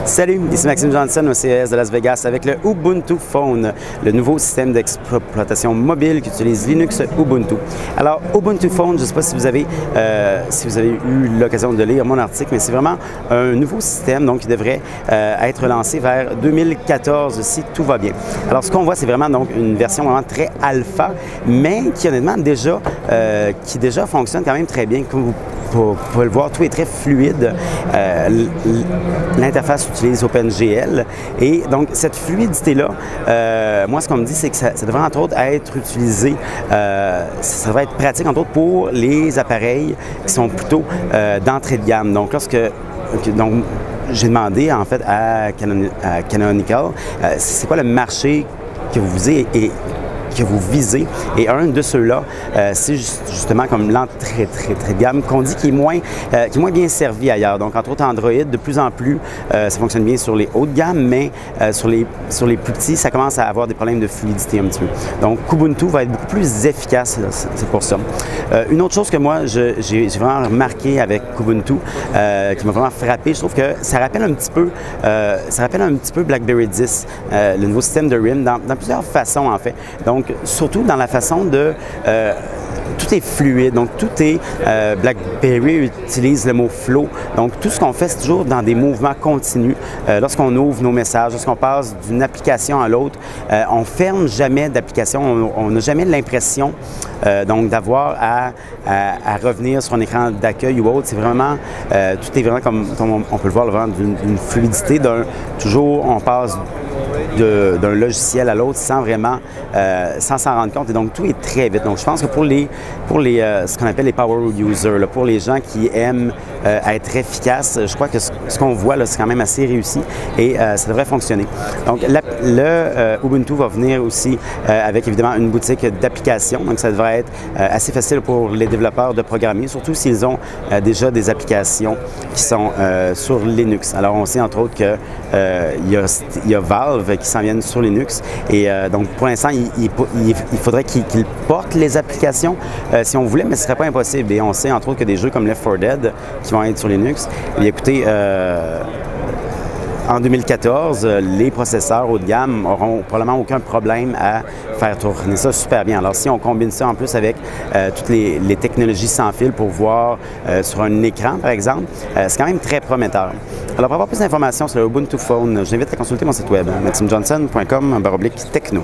Salut, ici Maxime Johnson au CES de Las Vegas avec le Ubuntu Phone, le nouveau système d'exploitation mobile qui utilise Linux Ubuntu. Alors, Ubuntu Phone, je ne sais pas si vous avez eu l'occasion de lire mon article, mais c'est vraiment un nouveau système donc, qui devrait être lancé vers 2014 si tout va bien. Alors, ce qu'on voit, c'est vraiment donc, une version vraiment très alpha, mais qui honnêtement déjà fonctionne quand même très bien. Comme vous pouvez le voir, tout est très fluide. L'interface utilise OpenGL et donc cette fluidité-là, moi ce qu'on me dit, c'est que ça devrait entre autres être utilisé, ça devrait être pratique entre autres pour les appareils qui sont plutôt d'entrée de gamme. Donc j'ai demandé en fait à Canonical, c'est quoi le marché que vous visez, et un de ceux-là, c'est justement comme l'entrée très de gamme qu'on dit qui est moins bien servi ailleurs. Donc, entre autres, Android, de plus en plus, ça fonctionne bien sur les hauts de gamme, mais sur les plus petits, ça commence à avoir des problèmes de fluidité un petit peu. Donc, Ubuntu va être beaucoup plus efficace, c'est pour ça. Une autre chose que moi, j'ai vraiment remarqué avec Ubuntu, qui m'a vraiment frappé, je trouve que ça rappelle un petit peu BlackBerry 10, le nouveau système de RIM, dans plusieurs façons, en fait. Donc, surtout dans la façon de... tout est fluide, donc tout est... BlackBerry utilise le mot flow, donc tout ce qu'on fait, c'est toujours dans des mouvements continus. Lorsqu'on ouvre nos messages, lorsqu'on passe d'une application à l'autre, on ne ferme jamais d'application, on n'a jamais l'impression donc d'avoir à revenir sur un écran d'accueil ou autre. C'est vraiment... tout est vraiment comme on peut le voir, vraiment d'une fluidité, toujours on passe d'un logiciel à l'autre sans s'en rendre compte. Et donc, tout est très vite. Donc, je pense que pour ce qu'on appelle les power users, là, pour les gens qui aiment être efficaces, je crois que ce qu'on voit, c'est quand même assez réussi et ça devrait fonctionner. Donc, le Ubuntu va venir aussi avec, évidemment, une boutique d'applications. Donc, ça devrait être assez facile pour les développeurs de programmer, surtout s'ils ont déjà des applications qui sont sur Linux. Alors, on sait, entre autres, qu'il y a Valve qui s'en viennent sur Linux. Et donc, pour l'instant, il faudrait qu'ils portent les applications si on voulait, mais ce ne serait pas impossible. Et on sait, entre autres, que des jeux comme Left 4 Dead qui vont être sur Linux. Et écoutez, en 2014, les processeurs haut de gamme n'auront probablement aucun problème à faire tourner ça super bien. Alors, si on combine ça en plus avec toutes les technologies sans fil pour voir sur un écran, par exemple, c'est quand même très prometteur. Alors, pour avoir plus d'informations sur le Ubuntu Phone, je vous invite à consulter mon site web, maximjohnson.com/techno.